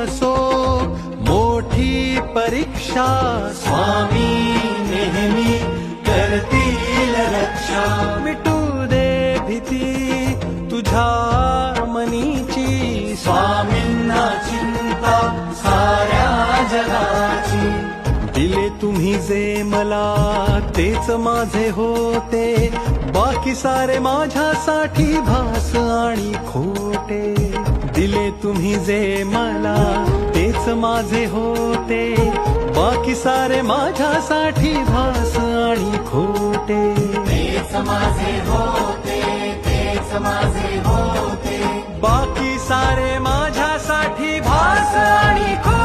असो मोठी परीक्षा, स्वामी नेहमी करतील रक्षा. मिटू दे भीती तुझ्या मनीची, स्वामींना चिंता साऱ्या जगाची. दिले तुम्ही जे मला तेच माझे होते, बाकी सारे माझ्यासाठी भास आणि खोटे. दिले तुम्ही जे मला तेच माझे होते, बाकी सारे माझ्यासाठी भास आणि खोटे. तेच माझे होते, तेच माझे होते, बाकी सारे माझ्यासाठी भास आणि खोटे.